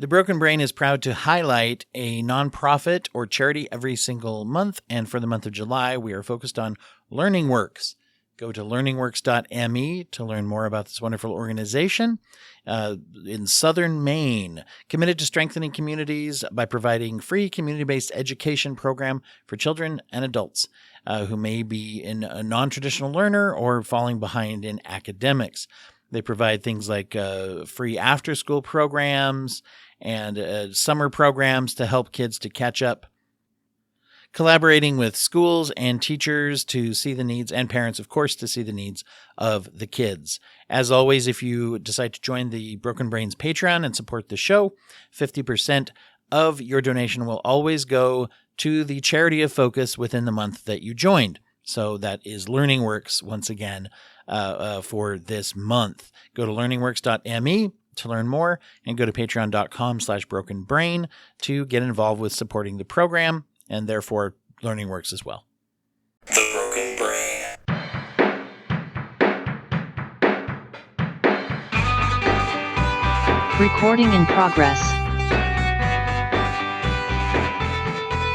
The Broken Brain is proud to highlight a nonprofit or charity every single month, and for the month of July, we are focused on Learning Works. Go to learningworks.me to learn more about this wonderful organization in southern Maine, committed to strengthening communities by providing free community-based education program for children and adults who may be in a non-traditional learner or falling behind in academics. They provide things like free after-school programs and summer programs to help kids to catch up, collaborating with schools and teachers to see the needs, and parents, of course, to see the needs of the kids. As always, if you decide to join the Broken Brains Patreon and support the show, 50% of your donation will always go to the charity of focus within the month that you joined. So that is Learning Works, once again, for this month. Go to learningworks.me to learn more, and go to patreon.com/brokenbrain to get involved with supporting the program, and therefore Learning Works as well. The Broken Brain. Recording in progress.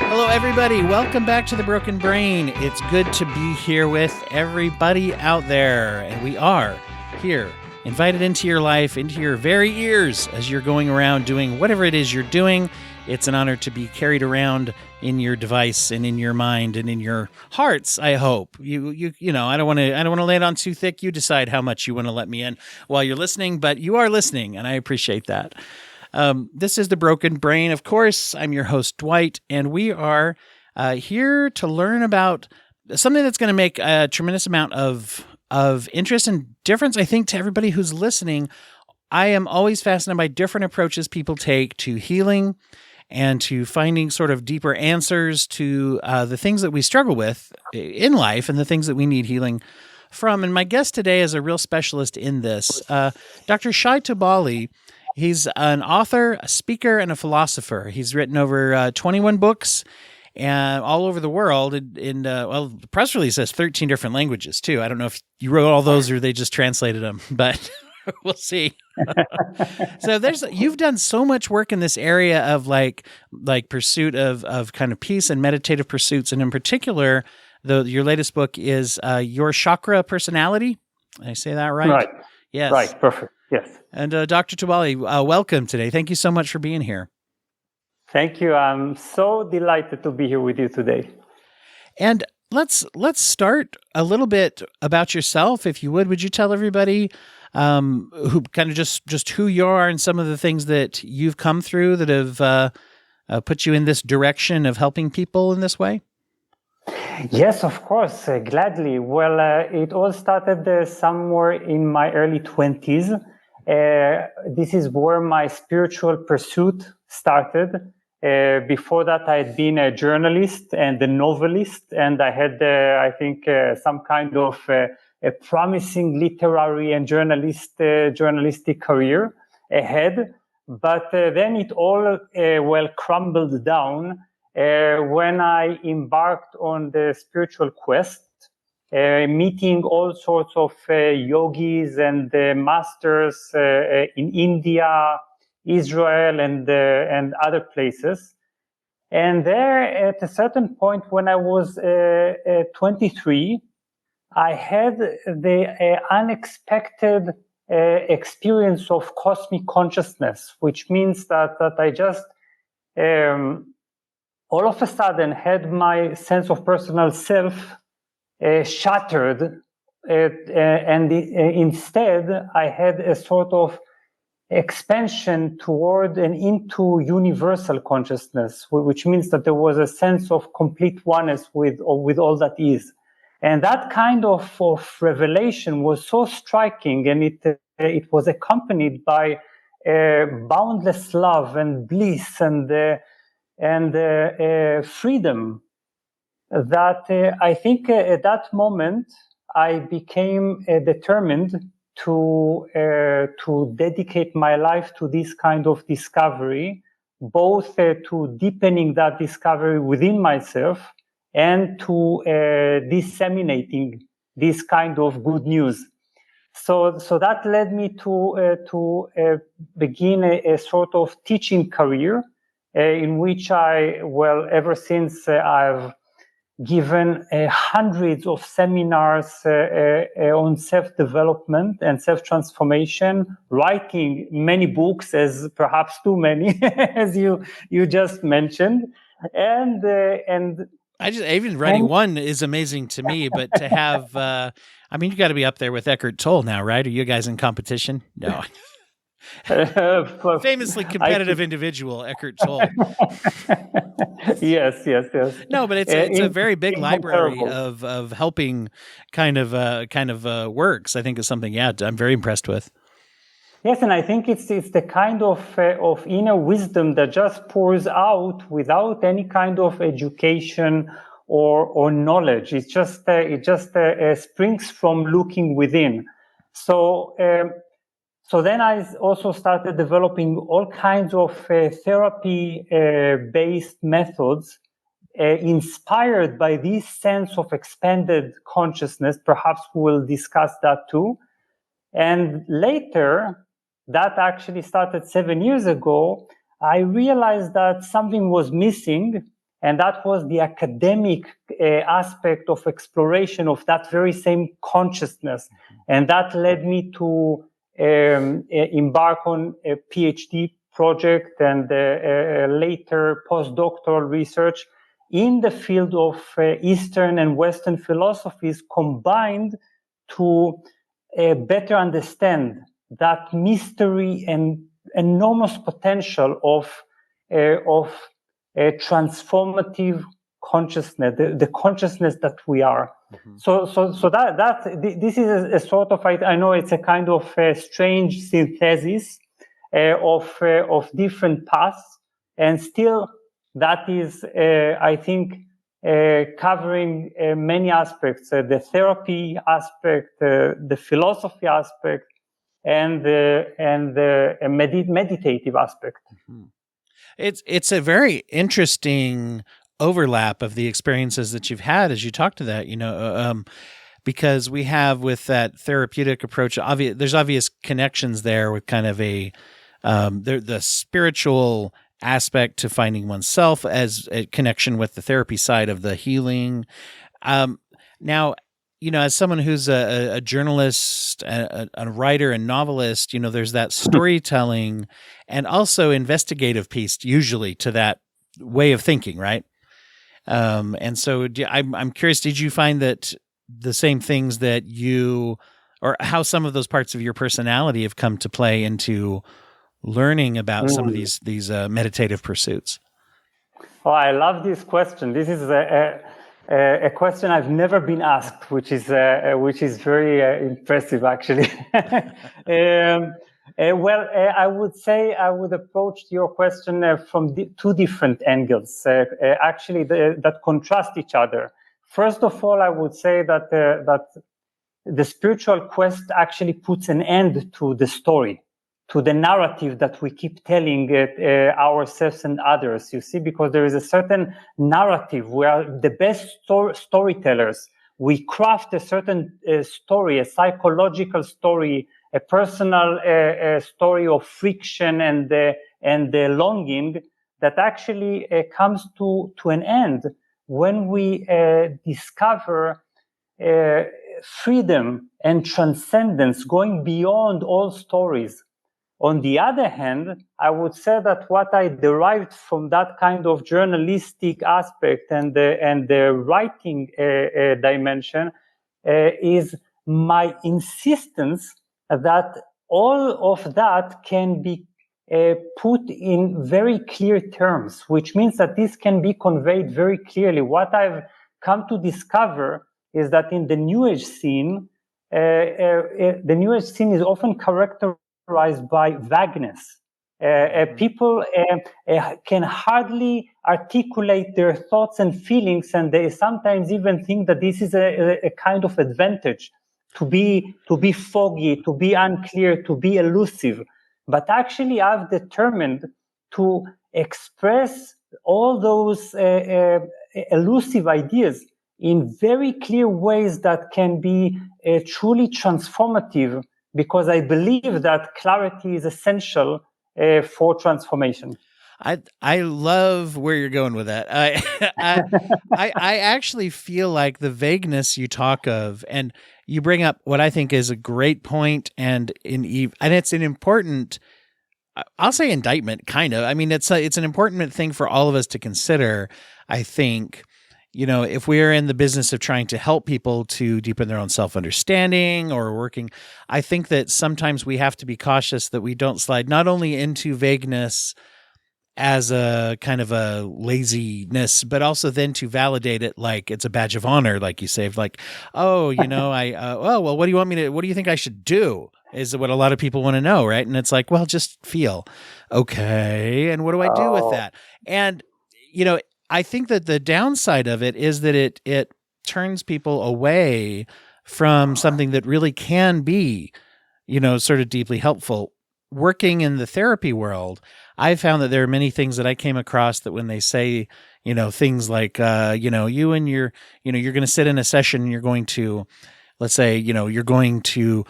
Hello, everybody. Welcome back to The Broken Brain. It's good to be here with everybody out there, and we are here, invited into your life, into your very ears as you're going around doing whatever it is you're doing. It's an honor to be carried around in your device and in your mind and in your hearts, I hope. You know, I don't want to lay it on too thick. You decide how much you want to let me in while you're listening, but you are listening, and I appreciate that. This is The Broken Brain. Of course, I'm your host, Dwight, and we are here to learn about something that's going to make a tremendous amount of interest and difference, I think, to everybody who's listening. I am always fascinated by different approaches people take to healing and to finding sort of deeper answers to the things that we struggle with in life and the things that we need healing from. And my guest today is a real specialist in this. Dr. Shai Tubali, he's an author, a speaker, and a philosopher. He's written over 21 books and all over the world. Well, the press release says 13 different languages, too. I don't know if you wrote all those or they just translated them, but we'll see. So you've done so much work in this area of like pursuit of kind of peace and meditative pursuits. And in particular, your latest book is Your Chakra Personality. Did I say that right? Right. Yes. Right. Perfect. Yes. And Dr. Tubali, welcome today. Thank you so much for being here. Thank you. I'm so delighted to be here with you today. And let's start a little bit about yourself, if you would. Would you tell everybody who kind of just who you are and some of the things that you've come through that have put you in this direction of helping people in this way? Yes, of course, gladly. Well, it all started somewhere in my early 20s. This is where my spiritual pursuit started. Before that, I had been a journalist and a novelist, and I had, I think, some kind of a promising literary and journalistic career ahead. But then it all, crumbled down when I embarked on the spiritual quest, meeting all sorts of yogis and masters in India, Israel, and other places. And there, at a certain point when I was 23, I had the unexpected experience of cosmic consciousness, which means that I just all of a sudden had my sense of personal self shattered, and instead I had a sort of expansion toward and into universal consciousness, which means that there was a sense of complete oneness with all that is. And that kind of revelation was so striking, and it was accompanied by boundless love and bliss and freedom, that I think at that moment I became determined to dedicate my life to this kind of discovery, both to deepening that discovery within myself and to disseminating this kind of good news. So that led me to begin a sort of teaching career, in which ever since I've given hundreds of seminars on self-development and self-transformation, writing many books, as perhaps too many, as you just mentioned, and even writing one is amazing to me, but to have, you got to be up there with Eckhart Tolle now, right? Are you guys in competition? No. Famously competitive individual, Eckhart Tolle. Yes. No, but it's a very big library of helping kind of works. I think is something, I'm very impressed with. Yes, and I think it's the kind of inner wisdom that just pours out without any kind of education or knowledge. It just springs from looking within. So then I also started developing all kinds of therapy based methods inspired by this sense of expanded consciousness. Perhaps we'll discuss that too. And later, that actually started 7 years ago, I realized that something was missing, and that was the academic aspect of exploration of that very same consciousness. And that led me to embark on a PhD project and later postdoctoral research in the field of Eastern and Western philosophies combined to better understand that mystery and enormous potential of transformative consciousness, the consciousness that we are. Mm-hmm. So this is a sort of, I know it's a kind of a strange synthesis of different paths, and still that is, I think, covering many aspects, the therapy aspect, the philosophy aspect, and the meditative aspect. Mm-hmm. It's a very interesting overlap of the experiences that you've had as you talk to that, because we have with that therapeutic approach, there's obvious connections there with kind of the spiritual aspect to finding oneself as a connection with the therapy side of the healing. Now, as someone who's a journalist, a writer and novelist, there's that storytelling and also investigative piece usually to that way of thinking, right? And so I'm curious, did you find that the same things that or how some of those parts of your personality have come to play into learning about some of these meditative pursuits? Oh, I love this question. This is a question I've never been asked, which is very impressive, actually. I would say I would approach your question from two different angles, that contrast each other. First of all, I would say that the spiritual quest actually puts an end to the story, to the narrative that we keep telling ourselves and others, you see, because there is a certain narrative. We are the best storytellers. We craft a certain story, a psychological story, a personal story of friction and the longing that actually comes to an end when we discover freedom and transcendence going beyond all stories. On the other hand, I would say that what I derived from that kind of journalistic aspect and the writing dimension is my insistence that all of that can be put in very clear terms, which means that this can be conveyed very clearly. What I've come to discover is that in the New Age scene, the New Age scene is often characterized by vagueness. People can hardly articulate their thoughts and feelings, and they sometimes even think that this is a kind of advantage, to be foggy, to be unclear, to be elusive. But actually, I've determined to express all those elusive ideas in very clear ways that can be truly transformative, because I believe that clarity is essential for transformation. I love where you're going with that. I actually feel like the vagueness you talk of, and you bring up what I think is a great point, and it's an important, I'll say, indictment, kind of. I mean, it's an important thing for all of us to consider. I think, if we are in the business of trying to help people to deepen their own self-understanding or working, I think that sometimes we have to be cautious that we don't slide not only into vagueness as a kind of a laziness, but also then to validate it like it's a badge of honor, like you say, like, oh, well, what do you think I should do? Is what a lot of people want to know, right? And it's like, well, just feel okay. And what do I do with that? And, I think that the downside of it is that it turns people away from something that really can be, sort of deeply helpful. Working in the therapy world, I found that there are many things that I came across that when they say, things like, you're going to sit in a session and you're going to, let's say, you're going to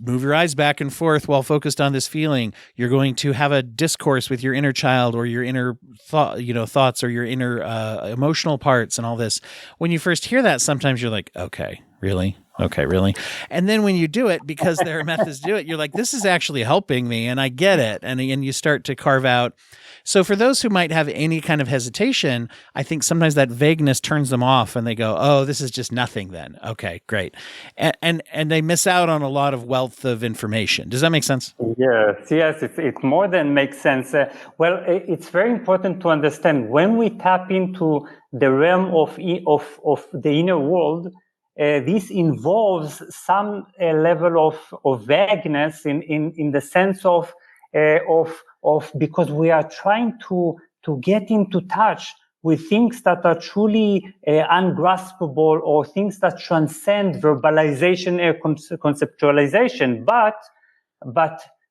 move your eyes back and forth while focused on this feeling. You're going to have a discourse with your inner child or your inner thoughts or your inner emotional parts and all this. When you first hear that, sometimes you're like, okay, really? Okay, really? And then when you do it, because there are methods to do it, you're like, this is actually helping me and I get it. And you start to carve out. So for those who might have any kind of hesitation, I think sometimes that vagueness turns them off and they go, oh, this is just nothing then. Okay, great. And they miss out on a lot of wealth of information. Does that make sense? Yes, it more than makes sense. It's very important to understand when we tap into the realm of the inner world, this involves some level of vagueness in the sense of because we are trying to get into touch with things that are truly ungraspable or things that transcend verbalization and conceptualization. But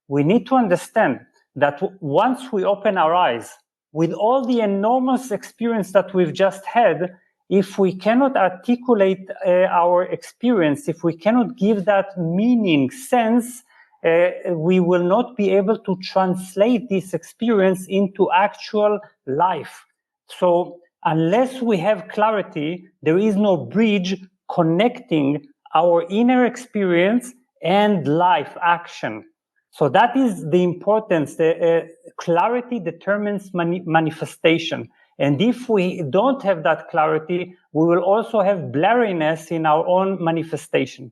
we need to understand that once we open our eyes with all the enormous experience that we've just had, if we cannot articulate our experience, if we cannot give that meaning, sense, we will not be able to translate this experience into actual life. So unless we have clarity, there is no bridge connecting our inner experience and life action. So that is the importance. Clarity determines manifestation. And if we don't have that clarity, we will also have blurriness in our own manifestation.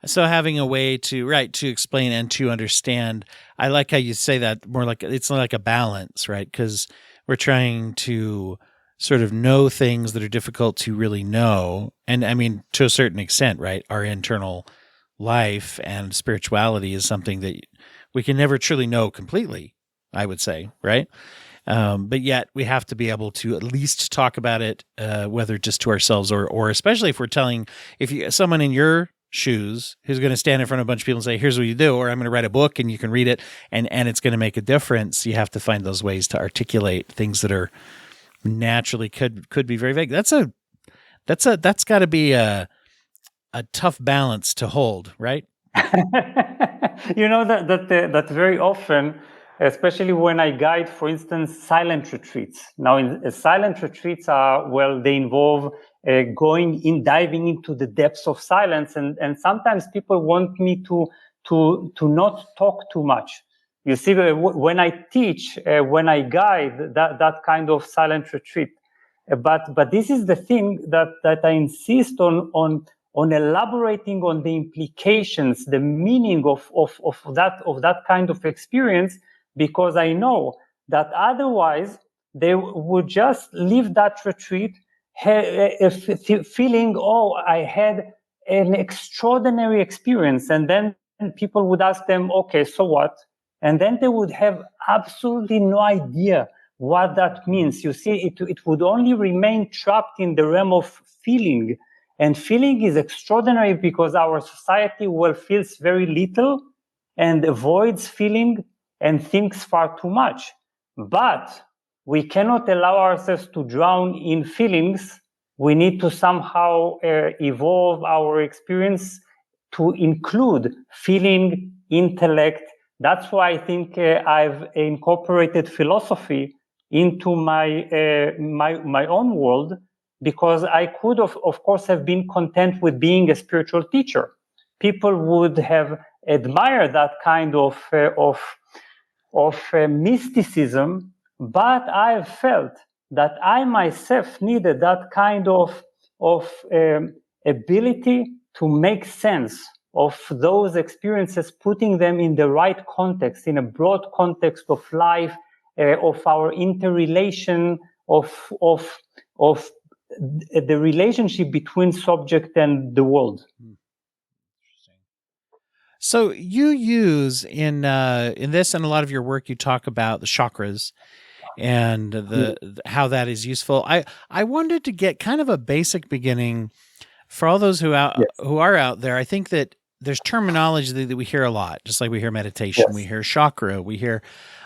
So having a way to explain and to understand, I like how you say that, more like it's like a balance, right? Because we're trying to sort of know things that are difficult to really know. And I mean, to a certain extent, right? Our internal life and spirituality is something that we can never truly know completely, I would say, right? But yet we have to be able to at least talk about it, whether just to ourselves or especially if we're telling, someone in your shoes who's going to stand in front of a bunch of people and say, here's what you do, or I'm going to write a book and you can read it and it's going to make a difference. You have to find those ways to articulate things that are naturally could be very vague. That's got to be a tough balance to hold, right? That very often, especially when I guide, for instance, silent retreats. Now, silent retreats they involve diving into the depths of silence, and sometimes people want me to not talk too much. You see, when I teach, when I guide that kind of silent retreat, but this is the thing that I insist on elaborating on the implications, the meaning of that kind of experience, because I know that otherwise they would just leave that retreat feeling, oh, I had an extraordinary experience. And then people would ask them, okay, so what? And then they would have absolutely no idea what that means. You see, it would only remain trapped in the realm of feeling. And feeling is extraordinary because our society feels very little and avoids feeling and thinks far too much. But we cannot allow ourselves to drown in feelings. We need to somehow evolve our experience to include feeling, intellect. That's why I think I've incorporated philosophy into my own world, because I could of course have been content with being a spiritual teacher. People would have admired that kind of mysticism, but I felt that I myself needed that kind of ability to make sense of those experiences, putting them in the right context, in a broad context of life, of our interrelation, of the relationship between subject and the world. So you use in this and a lot of your work, you talk about the chakras and how that is useful. I wanted to get kind of a basic beginning for all those who are out there. I think that there's terminology that we hear a lot, just like we hear meditation, we hear chakra, we hear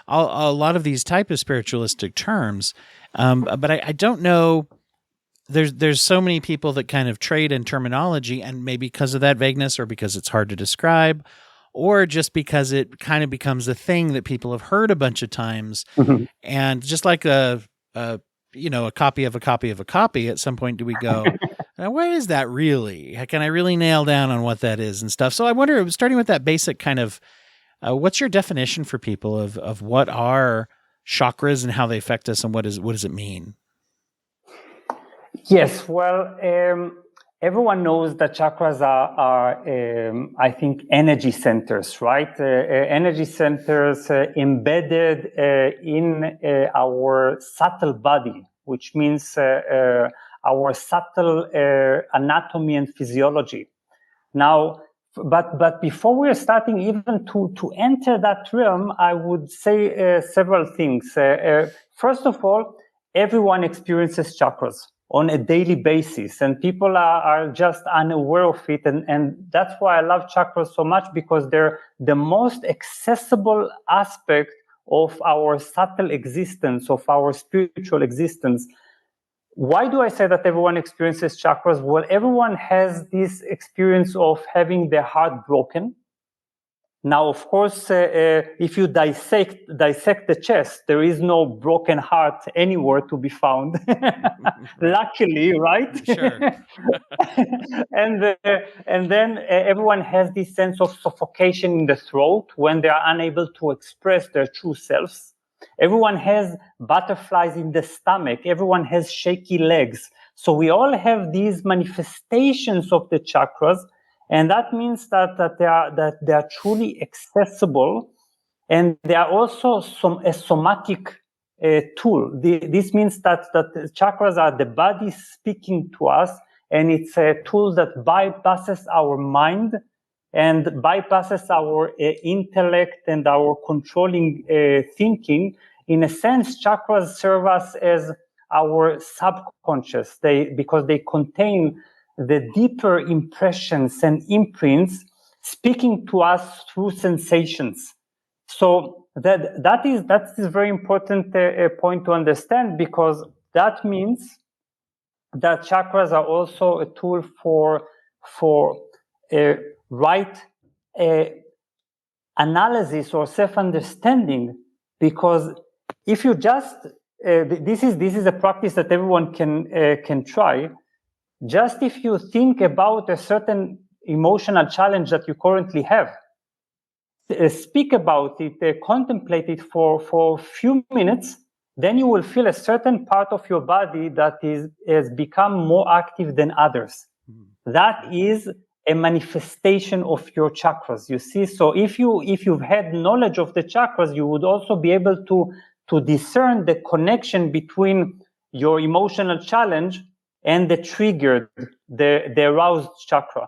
a lot of these type of spiritualistic terms. But I don't know. There's so many people that kind of trade in terminology, and maybe because of that vagueness, or because it's hard to describe, or just because it kind of becomes a thing that people have heard a bunch of times. Mm-hmm. And just like a copy of a copy of a copy, at some point do we go, what is that really? Can I really nail down on what that is and stuff? So I wonder, starting with that basic kind of, what's your definition for people of what are chakras and how they affect us, and what does it mean? Yes, well, everyone knows that chakras are I think, energy centers, right? Energy centers embedded in our subtle body, which means our subtle anatomy and physiology. Now, but before we're starting even to enter that realm, I would say several things. First of all, everyone experiences chakras on a daily basis, and people are just unaware of it. And that's why I love chakras so much, because they're the most accessible aspect of our subtle existence, of our spiritual existence. Why do I say that everyone experiences chakras? Well, everyone has this experience of having their heart broken. Now, of course, if you dissect the chest, there is no broken heart anywhere to be found. Luckily, right? Sure. And then everyone has this sense of suffocation in the throat when they are unable to express their true selves. Everyone has butterflies in the stomach. Everyone has shaky legs. So we all have these manifestations of the chakras. And that means that they are truly accessible, and they are also a somatic tool. This means that the chakras are the body speaking to us, and it's a tool that bypasses our mind and bypasses our intellect and our controlling thinking. In a sense, chakras serve us as our subconscious, because they contain the deeper impressions and imprints, speaking to us through sensations. So that is a very important point to understand, because that means that chakras are also a tool for right analysis or self-understanding. Because if you just this is a practice that everyone can try. Just if you think about a certain emotional challenge that you currently have, speak about it, contemplate it for a few minutes, then you will feel a certain part of your body that has become more active than others. That is a manifestation of your chakras, you see. So if you've had knowledge of the chakras, you would also be able to discern the connection between your emotional challenge and the triggered, the aroused chakra.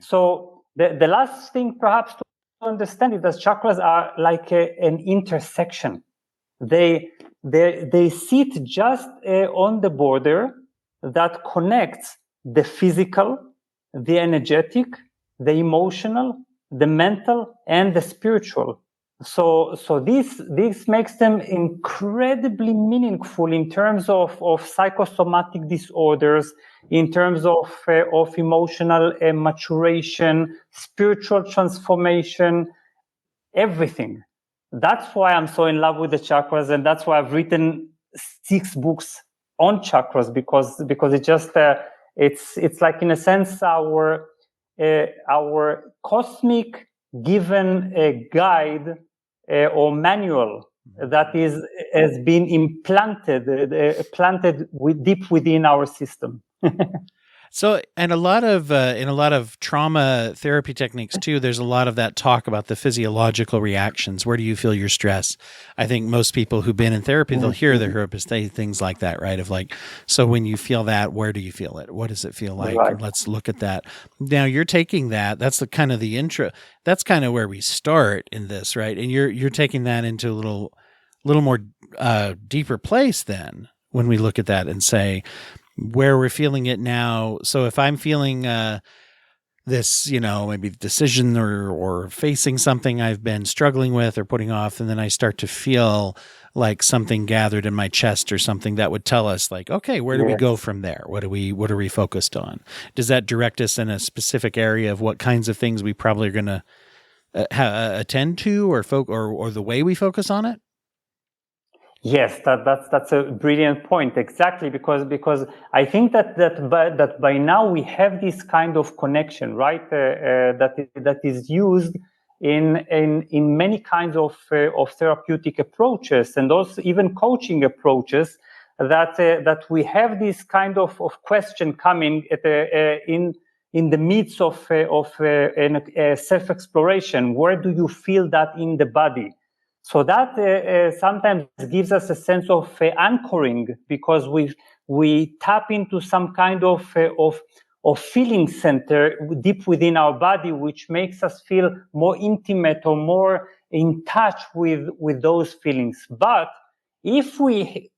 So the last thing perhaps to understand is that chakras are like an intersection. They sit just on the border that connects the physical, the energetic, the emotional, the mental, and the spiritual. So this makes them incredibly meaningful in terms of psychosomatic disorders, in terms of emotional maturation, spiritual transformation, everything. That's why I'm so in love with the chakras, and that's why I've written 6 books on chakras, because it just it's like, in a sense, our cosmic given guide or manual that has been planted deep within our system. So, and in a lot of trauma therapy techniques too, there's a lot of that talk about the physiological reactions. Where do you feel your stress? I think most people who've been in therapy, they'll hear their therapist say things like that, right? Of like, so when you feel that, where do you feel it? What does it feel like? Right. And let's look at that. Now you're taking that. That's the kind of the intro. That's kind of where we start in this, right? And you're taking that into a little more deeper place then when we look at that and say, where we're feeling it now. So if I'm feeling this, maybe decision or facing something I've been struggling with or putting off, and then I start to feel like something gathered in my chest or something, that would tell us like, okay, where do we go from there? What are we focused on? Does that direct us in a specific area of what kinds of things we probably are going to attend to or the way we focus on it? Yes, that's a brilliant point. Exactly, because I think that by now we have this kind of connection, right? That is used in many kinds of therapeutic approaches, and also even coaching approaches. That we have this kind of question coming at in the midst of self-exploration. Where do you feel that in the body? So that sometimes gives us a sense of anchoring, because we tap into some kind of feeling center deep within our body, which makes us feel more intimate or more in touch with those feelings. But if we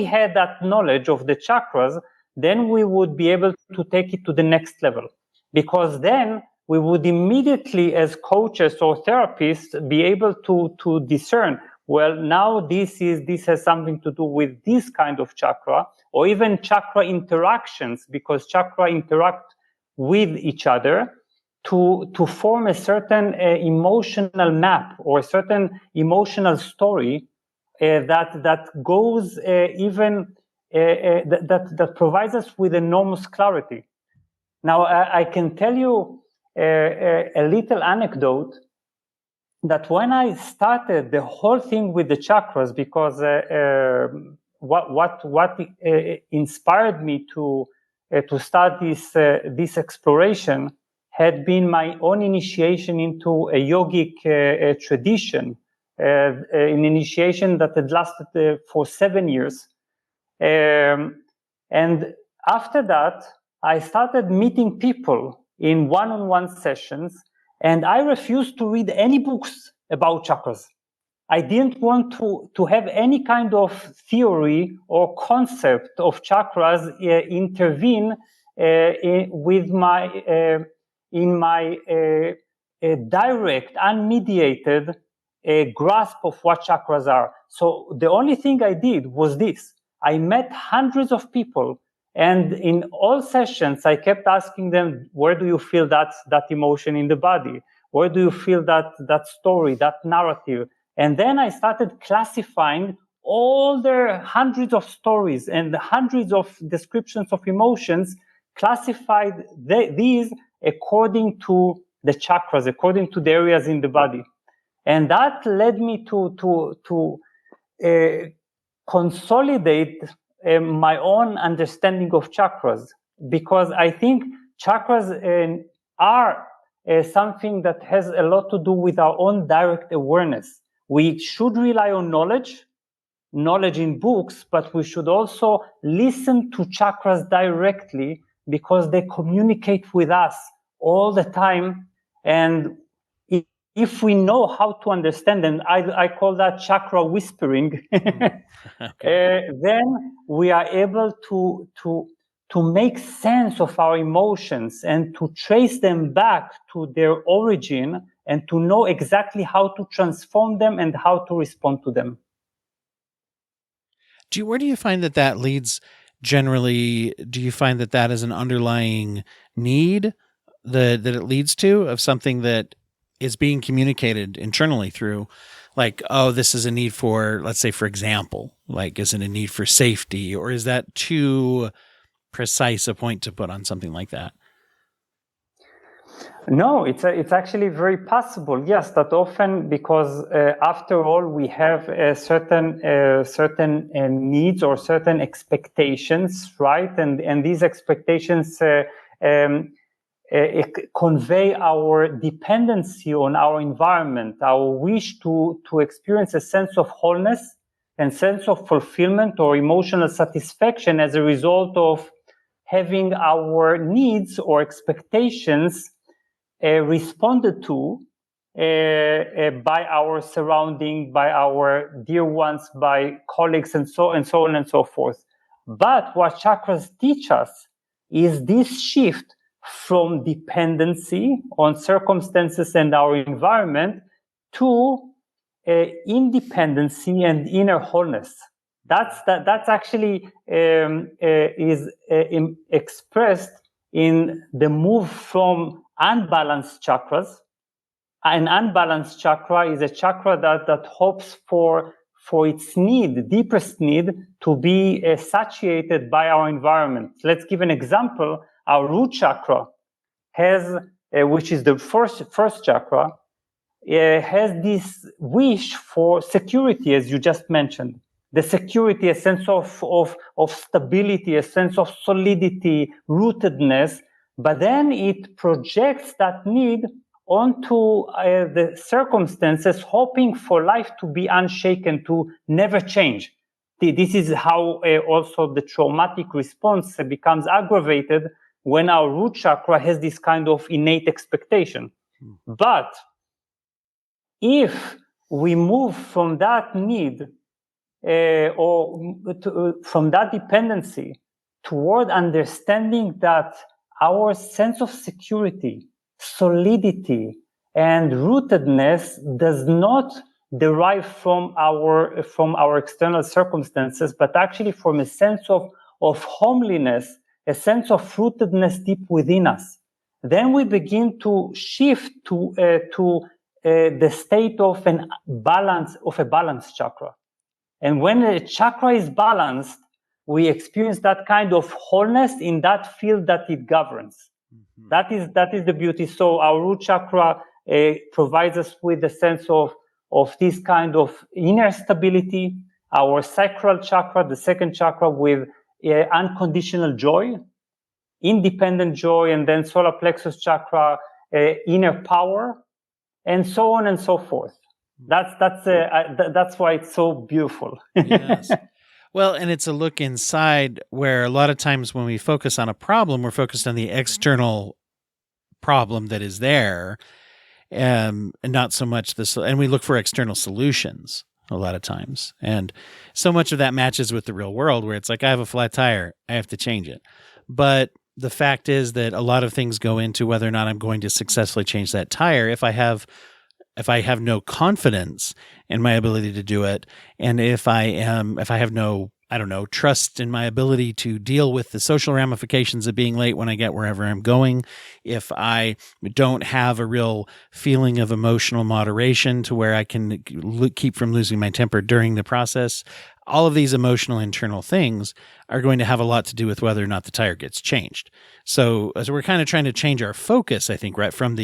had that knowledge of the chakras, then we would be able to take it to the next level, because then we would immediately, as coaches or therapists, be able to discern, well, now this has something to do with this kind of chakra, or even chakra interactions, because chakra interact with each other to form a certain emotional map or a certain emotional story that goes that provides us with enormous clarity. Now, I can tell you a little anecdote, that when I started the whole thing with the chakras, because what inspired me to start this exploration had been my own initiation into a yogic tradition, an initiation that had lasted for 7 years, and after that, I started meeting people in one-on-one sessions, and I refused to read any books about chakras. I didn't want to have any kind of theory or concept of chakras intervene with my in my direct, unmediated grasp of what chakras are. So the only thing I did was this. I met hundreds of people, and in all sessions, I kept asking them, where do you feel that emotion in the body? Where do you feel that story, that narrative? And then I started classifying all the hundreds of stories and the hundreds of descriptions of emotions, classified these according to the chakras, according to the areas in the body. And that led me to consolidate my own understanding of chakras, because I think chakras are something that has a lot to do with our own direct awareness. We should rely on knowledge in books, but we should also listen to chakras directly, because they communicate with us all the time. And if we know how to understand them, I call that chakra whispering, okay. Then we are able to make sense of our emotions and to trace them back to their origin, and to know exactly how to transform them and how to respond to them. Where do you find that leads generally? Do you find that is an underlying need that it leads to, of something that is being communicated internally through, like, oh, this is a need for, let's say, for example, like, is it a need for safety, or is that too precise a point to put on something like that? No, it's actually very possible. Yes, that often, because after all, we have certain needs or certain expectations, right? And these expectations convey our dependency on our environment, our wish to experience a sense of wholeness and sense of fulfillment or emotional satisfaction as a result of having our needs or expectations responded to by our surrounding, by our dear ones, by colleagues, and so on and so forth. But what chakras teach us is this shift from dependency on circumstances and our environment to independency and inner wholeness. That's actually is expressed in the move from unbalanced chakras. An unbalanced chakra is a chakra that hopes for its need, deepest need, to be satiated by our environment. Let's give an example. Our root chakra has, which is the first chakra, has this wish for security, as you just mentioned. The security, a sense of stability, a sense of solidity, rootedness. But then it projects that need onto the circumstances, hoping for life to be unshaken, to never change. This is how also the traumatic response becomes aggravated when our root chakra has this kind of innate expectation. But if we move from that need from that dependency toward understanding that our sense of security, solidity, and rootedness does not derive from our external circumstances, but actually from a sense of homeliness, a sense of rootedness deep within us, then we begin to shift to the state of a balanced chakra. And when a chakra is balanced, we experience that kind of wholeness in that field that it governs. Mm-hmm. That is the beauty. So our root chakra provides us with a sense of this kind of inner stability. Our sacral chakra, the second chakra, with unconditional joy, independent joy, and then solar plexus chakra, inner power, and so on and so forth. That's why it's so beautiful. Yes. Well, and it's a look inside, where a lot of times when we focus on a problem, we're focused on the external problem that is there, and not so much and we look for external solutions a lot of times. And so much of that matches with the real world, where it's like, I have a flat tire, I have to change it. But the fact is that a lot of things go into whether or not I'm going to successfully change that tire. If I have no confidence in my ability to do it, and if I have no, trust in my ability to deal with the social ramifications of being late when I get wherever I'm going, if I don't have a real feeling of emotional moderation to where I can keep from losing my temper during the process, all of these emotional internal things are going to have a lot to do with whether or not the tire gets changed. So we're kind of trying to change our focus, I think, right from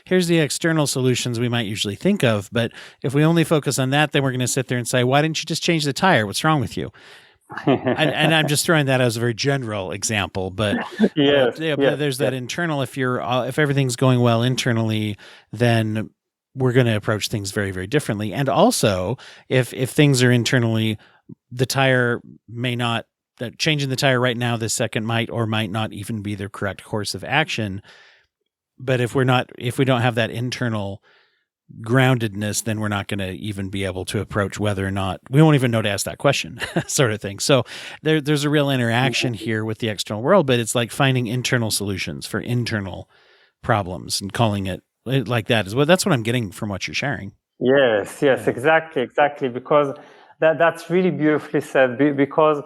here's the external solutions we might usually think of. But if we only focus on that, then we're going to sit there and say, why didn't you just change the tire? What's wrong with you? and I'm just throwing that as a very general example, but yes, but there's that internal. If everything's going well internally, then we're going to approach things very, very differently. And also, if things are internally, the tire may not. That changing the tire right now, this second, might or might not even be the correct course of action. But if we don't have that internal groundedness, then we're not going to even be able to approach whether or not we won't even know to ask that question, sort of thing. So there's a real interaction here with the external world, but it's like finding internal solutions for internal problems and calling it like that is what that's what I'm getting from what you're sharing. Yes, Yeah. exactly. Because that's really beautifully said. Because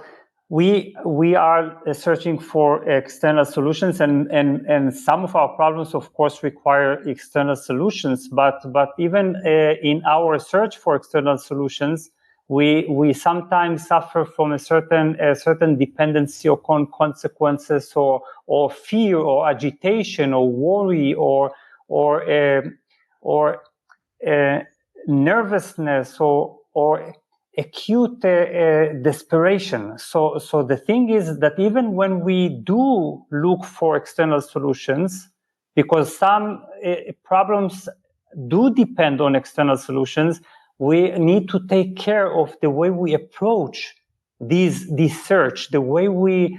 we are searching for external solutions, and some of our problems, of course, require external solutions. But even in our search for external solutions, we sometimes suffer from a certain dependency on consequences, or fear, or agitation, or worry, or nervousness, or acute desperation. So the thing is that even when we do look for external solutions, because some problems do depend on external solutions, we need to take care of the way we approach this search, the way we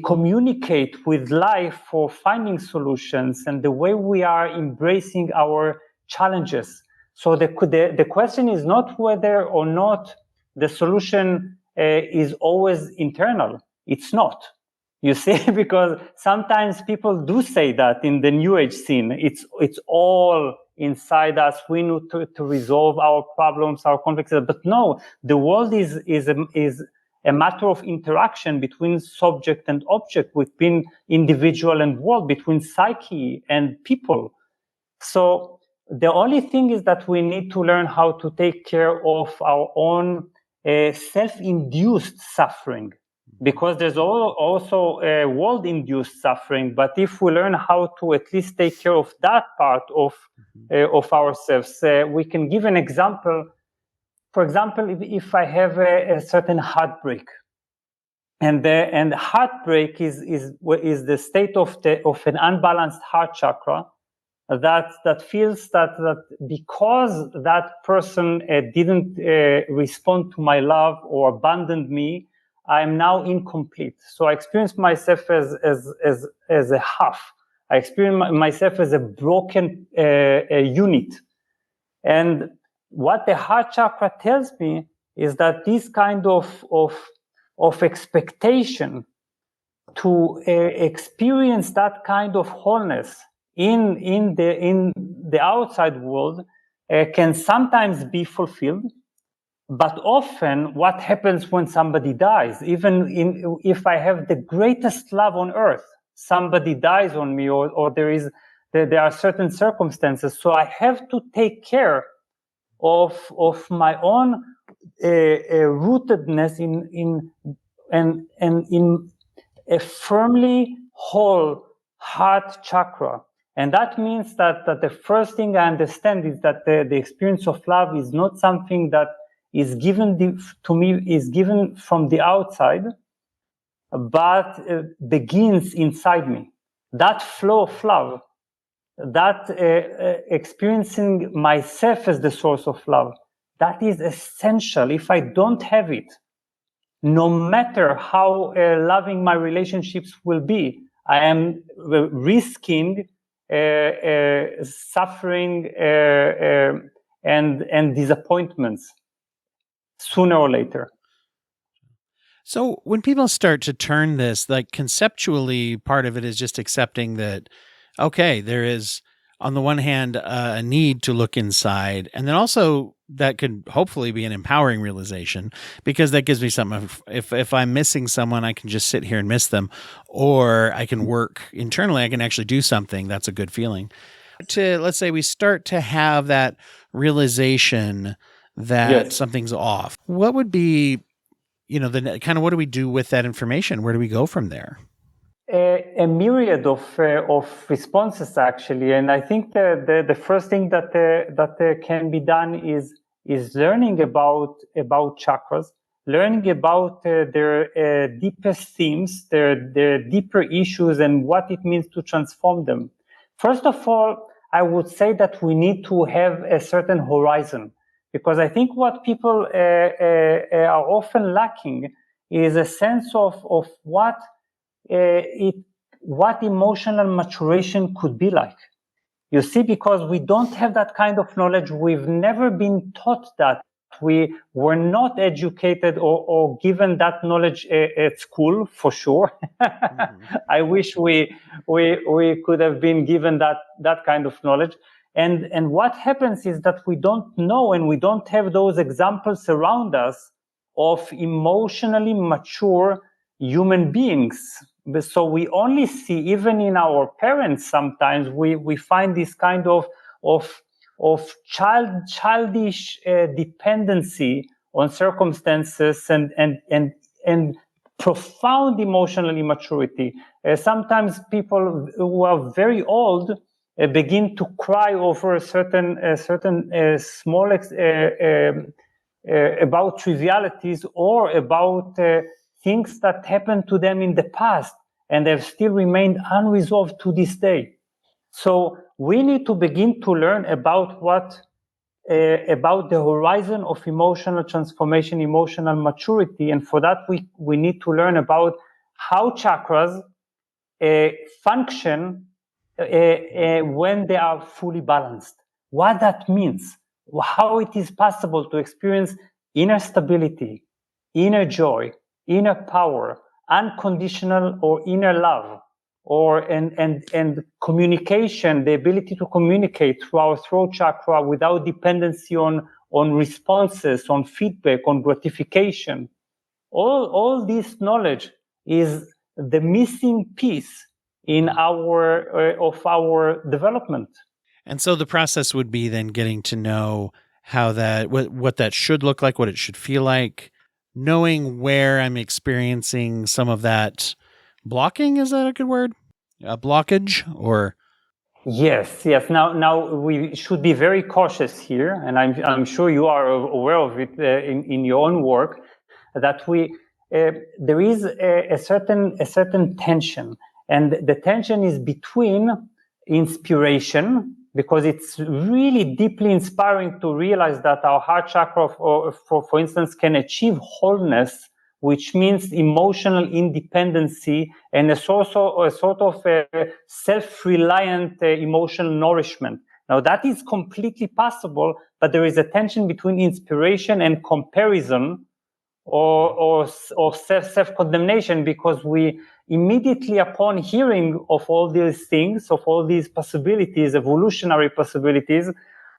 communicate with life for finding solutions, and the way we are embracing our challenges. So the question is not whether or not the solution is always internal. It's not. You see, because sometimes people do say that in the New Age scene. It's all inside us. We need to resolve our problems, our conflicts. But no, the world is a matter of interaction between subject and object, between individual and world, between psyche and people. So the only thing is that we need to learn how to take care of our own self-induced suffering, because there's also world-induced suffering. But if we learn how to at least take care of that part of ourselves, we can give an example. For example, if I have a certain heartbreak, and heartbreak is the state of an unbalanced heart chakra, that feels that because that person didn't respond to my love or abandoned me, I am now incomplete. So I experience myself as a half. I experience myself as a broken unit. And what the heart chakra tells me is that this kind of expectation to experience that kind of wholeness in the outside world can sometimes be fulfilled. But often what happens when somebody dies, even if I have the greatest love on earth, somebody dies on me, or there are certain circumstances, so I have to take care of my own rootedness in a firmly whole heart chakra. And that means that the first thing I understand is that the experience of love is not something that is given to me, is given from the outside, but begins inside me. That flow of love, that experiencing myself as the source of love, that is essential. If I don't have it, no matter how loving my relationships will be, I am risking suffering and disappointments sooner or later. So when people start to turn this, like conceptually, part of it is just accepting that, okay, there is on the one hand a need to look inside, and then also that could hopefully be an empowering realization, because that gives me something. If I'm missing someone, I can just sit here and miss them, or I can work internally. I can actually do something. That's a good feeling. Let's say we start to have that realization that something's off. What would be, the kind of, what do we do with that information? Where do we go from there? A myriad of responses, actually, and I think the first thing that can be done is learning about chakras, learning about their deepest themes, their deeper issues, and what it means to transform them. First of all, I would say that we need to have a certain horizon, because I think what people are often lacking is a sense of what emotional maturation could be like. You see, because we don't have that kind of knowledge. We've never been taught that. we were not educated or given that knowledge at school, for sure. Mm-hmm. I wish we could have been given that kind of knowledge. And what happens is that we don't know, and we don't have those examples around us of emotionally mature human beings. So we only see, even in our parents, sometimes we find this kind of childish dependency on circumstances and profound emotional immaturity. Sometimes people who are very old begin to cry over certain small about trivialities or about things that happened to them in the past and have still remained unresolved to this day. So we need to begin to learn about about the horizon of emotional transformation, emotional maturity, and for that we need to learn about how chakras function when they are fully balanced. What that means, how it is possible to experience inner stability, inner joy, inner power, unconditional or inner love, or and communication, the ability to communicate through our throat chakra without dependency on responses, on feedback, on gratification. All this knowledge is the missing piece in our development. And so the process would be then getting to know how what that should look like, what it should feel like, knowing where I'm experiencing some of that blocking. Is that a good word? A blockage, or? Yes. Now we should be very cautious here, and I'm sure you are aware of it in your own work, that there is a certain tension, and the tension is between inspiration, because it's really deeply inspiring to realize that our heart chakra, for instance, can achieve wholeness, which means emotional independency and a sort of self-reliant emotional nourishment. Now that is completely possible, but there is a tension between inspiration and comparison, or self-condemnation, because we immediately, upon hearing of all these things, of all these possibilities, evolutionary possibilities,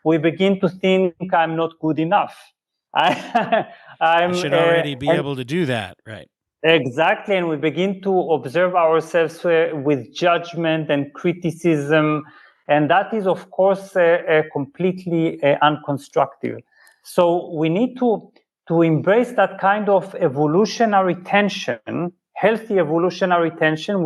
we begin to think, I'm not good enough. I should already be able to do that, right? Exactly, and we begin to observe ourselves with judgment and criticism, and that is, of course, completely unconstructive. So we need to embrace that kind of evolutionary tension, healthy evolutionary tension,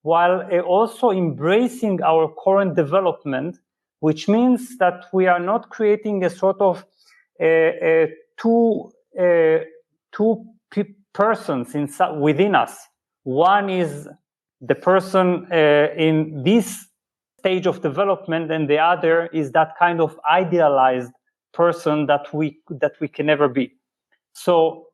while also embracing our current development, which means that we are not creating a sort of two persons within us. One is the person in this stage of development, and the other is that kind of idealized person that we can never be. So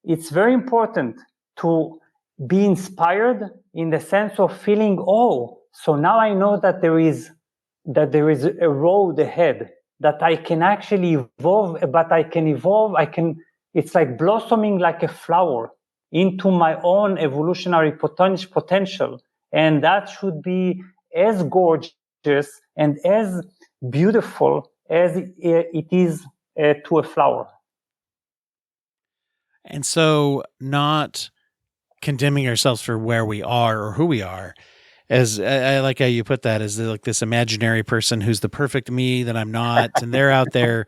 it's very important to be inspired in the sense of feeling, oh, so now I know that there is a road ahead, that I can actually evolve, but it's like blossoming like a flower into my own evolutionary potential. And that should be as gorgeous and as beautiful as it is to a flower. And so not condemning ourselves for where we are or who we are, as I like how you put that, as like this imaginary person who's the perfect me that I'm not, and they're out there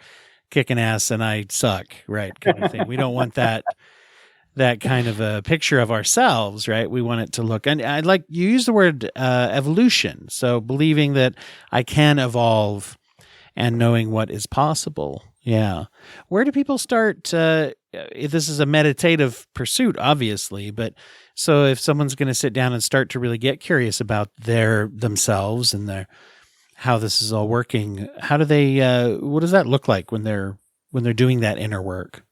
kicking ass and I suck, right? Kind of thing. We don't want that kind of a picture of ourselves, right? We want it to look, and I like you use the word evolution. So believing that I can evolve and knowing what is possible. Yeah. Where do people start? If this is a meditative pursuit, obviously, but so if someone's going to sit down and start to really get curious about themselves and how this is all working, how do they? What does that look like when they're doing that inner work?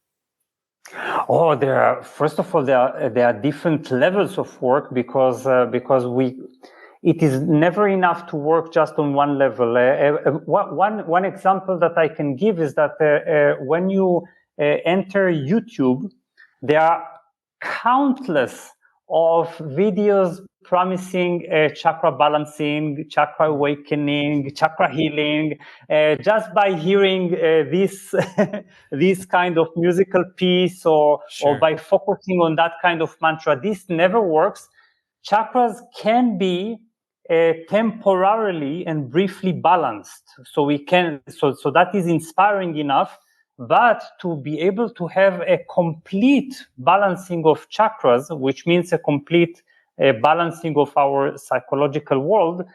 Oh, first of all, there are different levels of work, because it is never enough to work just on one level. One example that I can give is that when you enter YouTube, there are countless of videos promising chakra balancing, chakra awakening, chakra healing. Just by hearing this this kind of musical piece, or by focusing on that kind of mantra, this never works. Chakras can be temporarily and briefly balanced, so we can. So that is inspiring enough. But to be able to have a complete balancing of chakras, which means a complete balancing of our psychological world,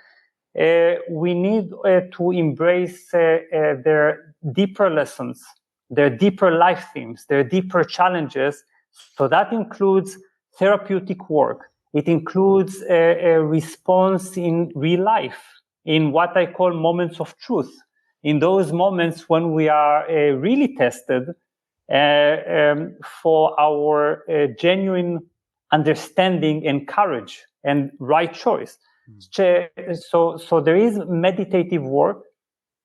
we need to embrace their deeper lessons, their deeper life themes, their deeper challenges. So that includes therapeutic work. It includes a response in real life, in what I call moments of truth. In those moments when we are really tested for our genuine understanding and courage and right choice. So there is meditative work,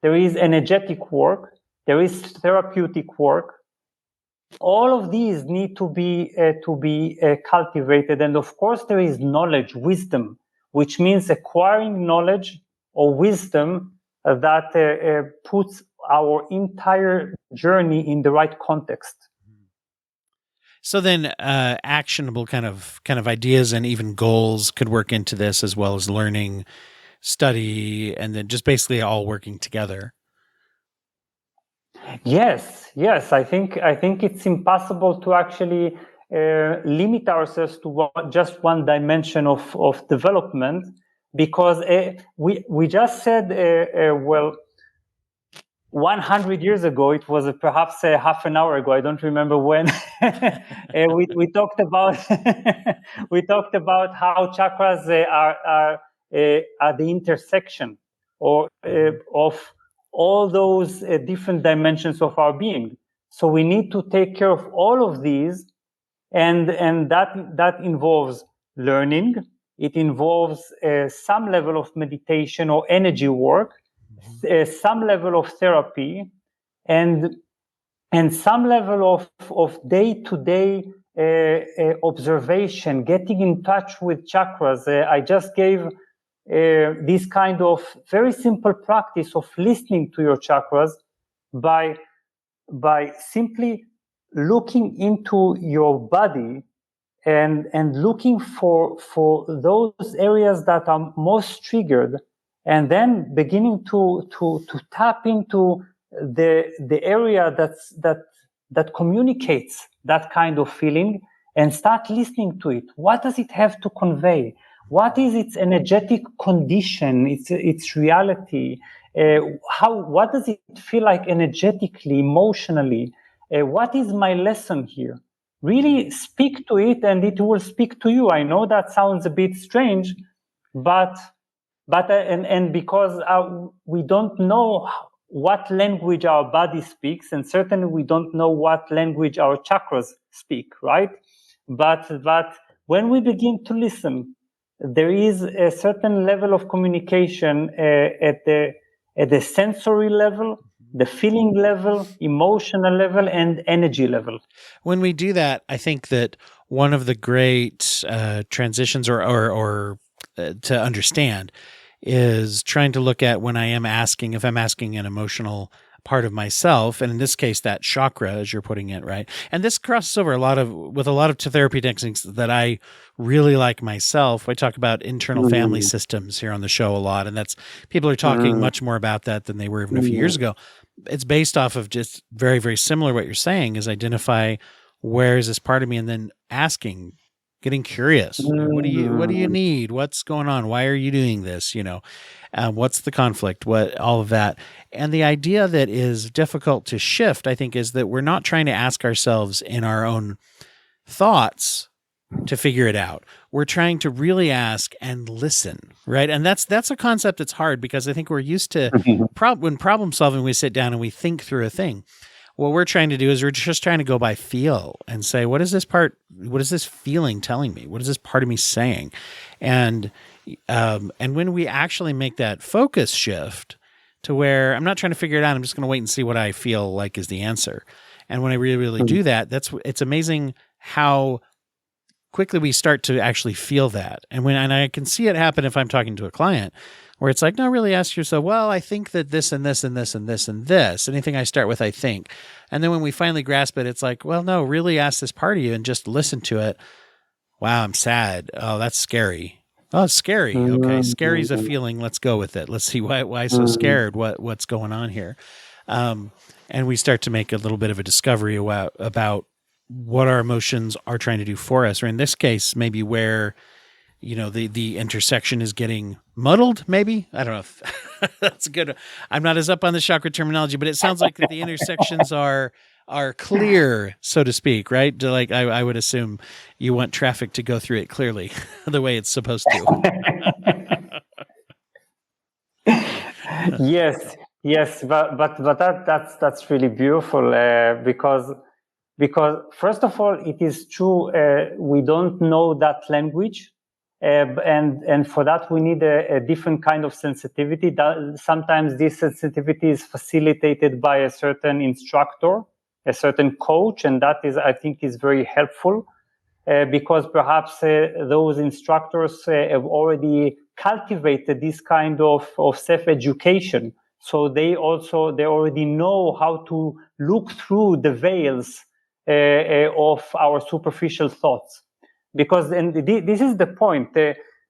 there is energetic work, there is therapeutic work. All of these need to be cultivated. And of course, there is knowledge, wisdom, which means acquiring knowledge or wisdom that puts our entire journey in the right context. So then actionable kind of ideas and even goals could work into this, as well as learning, study, and then just basically all working together. Yes. I think it's impossible to actually limit ourselves to just one dimension of development, because we just said, well, 100 years ago, it was perhaps half an hour ago, I don't remember when, we talked about we talked about how chakras are the intersection of all those different dimensions of our being. So we need to take care of all of these, and that involves learning. It involves some level of meditation or energy work, some level of therapy, and some level of day-to-day observation, getting in touch with chakras. I just gave this kind of very simple practice of listening to your chakras by simply looking into your body and looking for those areas that are most triggered, and then beginning to tap into the area that communicates that kind of feeling, and start listening to it. What does it have to convey? What is its energetic condition? Its reality? What does it feel like energetically, emotionally? What is my lesson here? Really speak to it, and it will speak to you. I know that sounds a bit strange, but because we don't know what language our body speaks, and certainly we don't know what language our chakras speak, right? But when we begin to listen, there is a certain level of communication at the sensory level, the feeling level, emotional level, and energy level. When we do that, I think that one of the great transitions or to understand is trying to look at when I am asking, if I'm asking an emotional part of myself, and in this case, that chakra, as you're putting it, right? And this crosses over with a lot of therapy techniques that I really like myself. I talk about internal family systems here on the show a lot, and that's people are talking much more about that than they were even a few years ago. It's based off of just very, very similar. What you're saying is identify where is this part of me, and then asking, getting curious. What do you need? What's going on? Why are you doing this? What's the conflict? All of that. And the idea that is difficult to shift, I think, is that we're not trying to ask ourselves in our own thoughts to figure it out. We're trying to really ask and listen, right? And that's a concept that's hard, because I think we're used to when problem solving, we sit down and we think through a thing. What we're trying to do is we're just trying to go by feel and say, what is this feeling telling me? What is this part of me saying? And And when we actually make that focus shift to where I'm not trying to figure it out, I'm just going to wait and see what I feel like is the answer. And when I really, really do that, it's amazing how quickly we start to actually feel that. And I can see it happen if I'm talking to a client where it's like, no, really ask yourself, well, I think that this and this and this and this and this, anything I start with, I think. And then when we finally grasp it, it's like, well, no, really ask this part of you and just listen to it. Wow, I'm sad. Oh, that's scary. Oh, it's scary. Okay. Scary's a feeling. Let's go with it. Let's see why so scared. What's going on here? And we start to make a little bit of a discovery about what our emotions are trying to do for us, or in this case, maybe where, the intersection is getting muddled, maybe. I don't know if that's good. I'm not as up on the chakra terminology, but it sounds like the intersections are clear, so to speak, right? Like I would assume you want traffic to go through it clearly the way it's supposed to. Yes, but that's really beautiful because first of all, it is true we don't know that language, and for that we need a different kind of sensitivity. Sometimes this sensitivity is facilitated by a certain instructor, a certain coach, and that is, I think, is very helpful because perhaps those instructors have already cultivated this kind of self-education. So they already know how to look through the veils of our superficial thoughts. Because this is the point.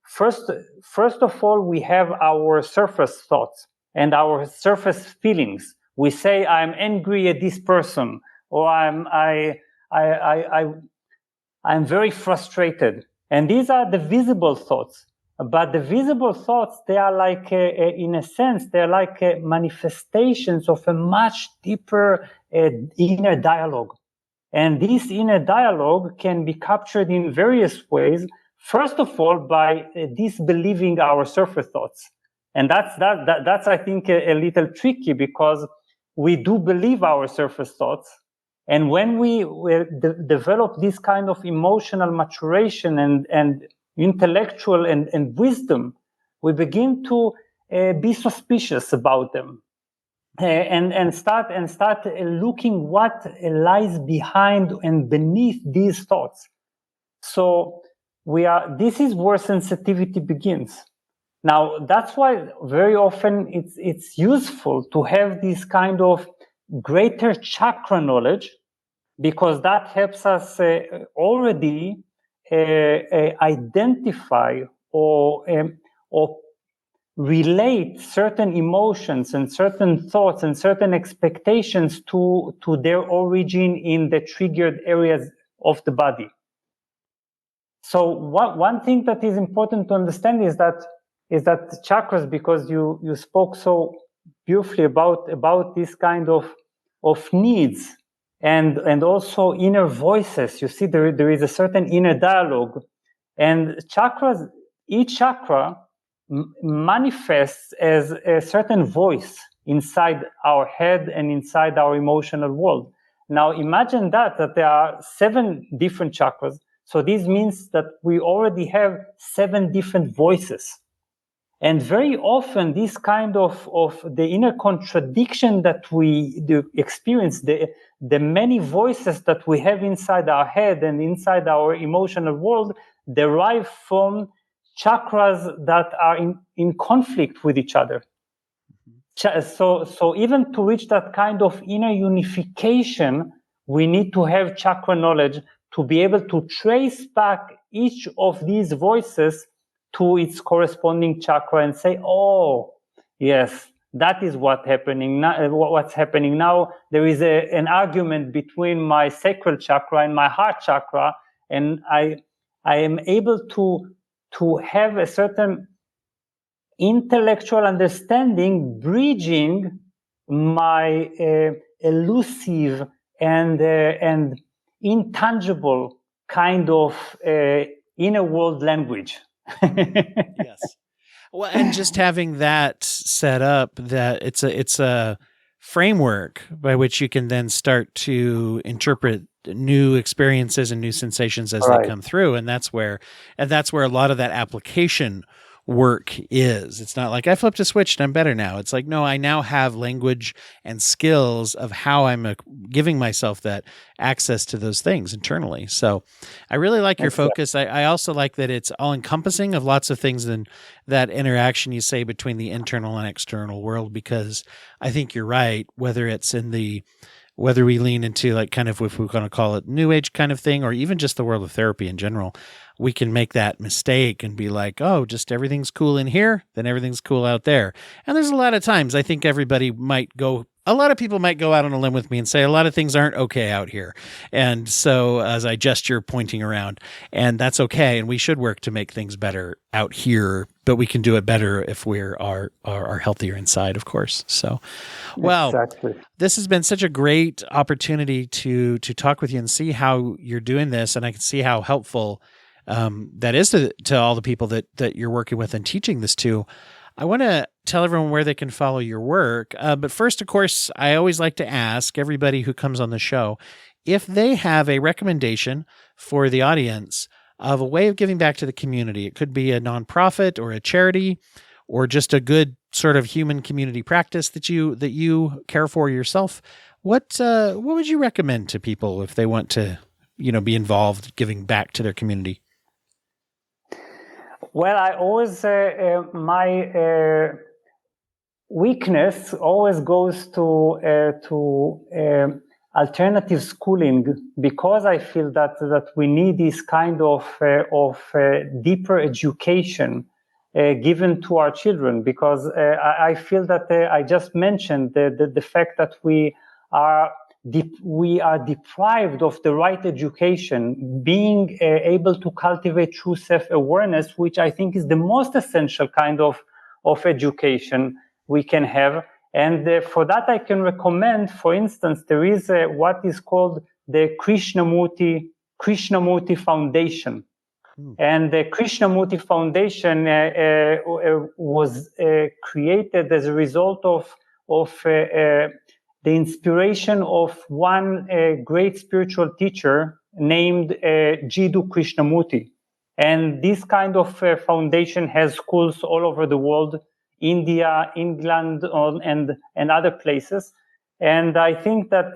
First of all, we have our surface thoughts and our surface feelings. We say, I'm angry at this person, or I'm very frustrated. And these are the visible thoughts. But the visible thoughts, they are like, in a sense, they're like manifestations of a much deeper inner dialogue. And this inner dialogue can be captured in various ways. First of all, by disbelieving our surface thoughts. And that's I think, a little tricky because we do believe our surface thoughts. And when we develop this kind of emotional maturation and intellectual and wisdom, we begin to be suspicious about them. And start looking what lies behind and beneath these thoughts. So this is where sensitivity begins. Now, that's why very often it's useful to have this kind of greater chakra knowledge, because that helps us already identify or relate certain emotions and certain thoughts and certain expectations to their origin in the triggered areas of the body. So one thing that is important to understand is that chakras, because you spoke so beautifully about this kind of needs and also inner voices. You see, there is a certain inner dialogue, and chakras, each chakra manifests as a certain voice inside our head and inside our emotional world. Now imagine that there are 7 different chakras. So this means that we already have 7 different voices. And very often this kind of the inner contradiction that we do experience, the many voices that we have inside our head and inside our emotional world, derive from chakras that are in conflict with each other. So even to reach that kind of inner unification, we need to have chakra knowledge to be able to trace back each of these voices to its corresponding chakra and say, oh, yes, that is what's happening now. There is an argument between my sacral chakra and my heart chakra, and I am able to have a certain intellectual understanding bridging my elusive and intangible kind of inner world language. Yes. Well, and just having that set up, that it's a framework by which you can then start to interpret new experiences and new sensations as they come through. And that's where a lot of that application work is. It's not like I flipped a switch and I'm better now. It's like, no, I now have language and skills of how I'm giving myself that access to those things internally. So I really like your focus. I also like that it's all encompassing of lots of things in that interaction you say between the internal and external world, because I think you're right, whether we lean into like kind of, if we're going to call it new age kind of thing, or even just the world of therapy in general, we can make that mistake and be like, oh, just everything's cool in here, then everything's cool out there. And there's a lot of times I think a lot of people might go out on a limb with me and say a lot of things aren't okay out here. And so as I gesture pointing around, and that's okay. And we should work to make things better out here, but we can do it better if we are healthier inside, of course. So, well, exactly. This has been such a great opportunity to talk with you and see how you're doing this. And I can see how helpful that is to all the people that you're working with and teaching this to. I want to tell everyone where they can follow your work. But first, of course, I always like to ask everybody who comes on the show if they have a recommendation for the audience of a way of giving back to the community. It could be a nonprofit or a charity or just a good sort of human community practice that you care for yourself. What would you recommend to people if they want to, be involved giving back to their community? Well, I always, my weakness always goes to alternative schooling, because I feel that we need this kind of deeper education given to our children, because I feel that I just mentioned the fact that we are deprived of the right education, being able to cultivate true self-awareness, which I think is the most essential kind of education we can have. And for that, I can recommend, for instance, there is what is called the Krishnamurti Foundation. And the Krishnamurti Foundation was created as a result of the inspiration of one great spiritual teacher named Jiddu Krishnamurti. And this kind of foundation has schools all over the world, India, England, and other places. And I think that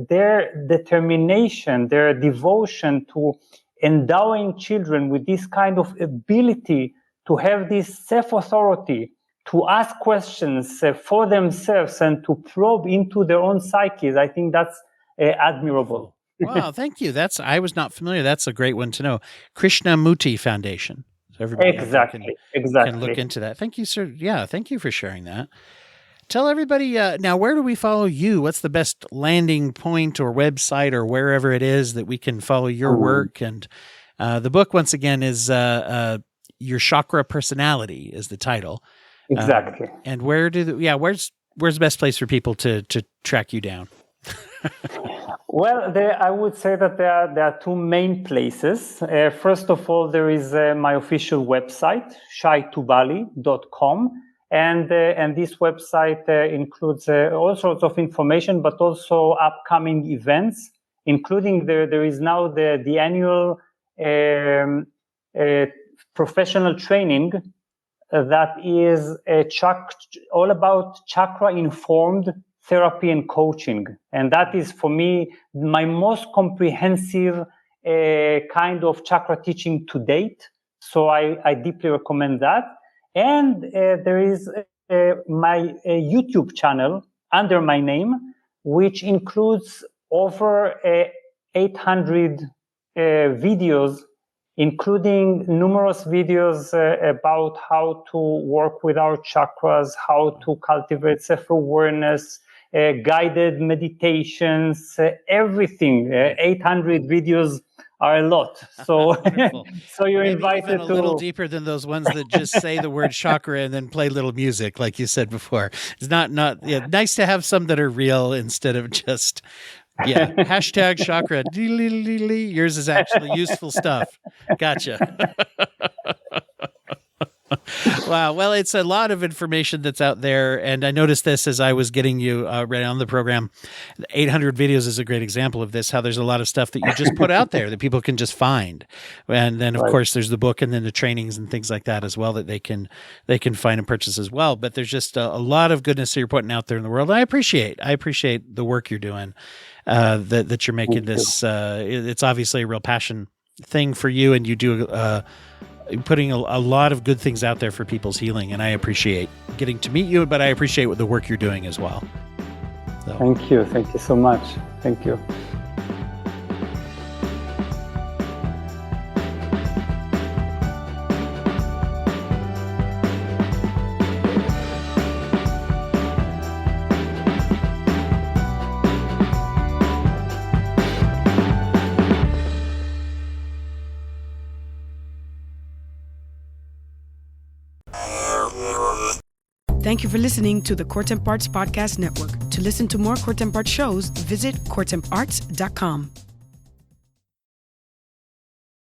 their determination, their devotion to endowing children with this kind of ability to have this self-authority, to ask questions for themselves and to probe into their own psyches, I think that's admirable. Wow, thank you. I was not familiar. That's a great one to know. Krishnamurti Foundation. So everybody exactly can look into that. Thank you, sir. Yeah, thank you for sharing that. Tell everybody now, where do we follow you? What's the best landing point or website or wherever it is that we can follow your work? And the book, once again, is Your Chakra Personality is the title. Exactly. And where's the best place for people to track you down? Well, I would say that there are two main places. First of all, there is my official website, shaitubali.com. And this website includes all sorts of information, but also upcoming events, including there is now the annual professional training that is all about chakra-informed therapy and coaching. And that is, for me, my most comprehensive kind of chakra teaching to date. So I deeply recommend that. And there is my YouTube channel under my name, which includes over 800 videos, including numerous videos about how to work with our chakras, how to cultivate self-awareness, guided meditations, everything. 800 videos are a lot. So, so you're maybe invited even a little deeper than those ones that just say the word chakra and then play little music, like you said before. It's not nice to have some that are real instead of just hashtag chakra. Yours is actually useful stuff. Gotcha. Wow. Well, it's a lot of information that's out there. And I noticed this as I was getting you right on the program. 800 videos is a great example of this, how there's a lot of stuff that you just put out there that people can just find. And then, of course, there's the book and then the trainings and things like that as well that they can find and purchase as well. But there's just a lot of goodness that you're putting out there in the world. And I appreciate the work you're doing, that you're making this. It's obviously a real passion thing for you, and you do putting a lot of good things out there for people's healing, and I appreciate getting to meet you, but I appreciate the work you're doing as well. So. Thank you so much. Thank you. Thank you for listening to the Court Arts Podcast Network. To listen to more Court Arts shows, visit courtamparts.com.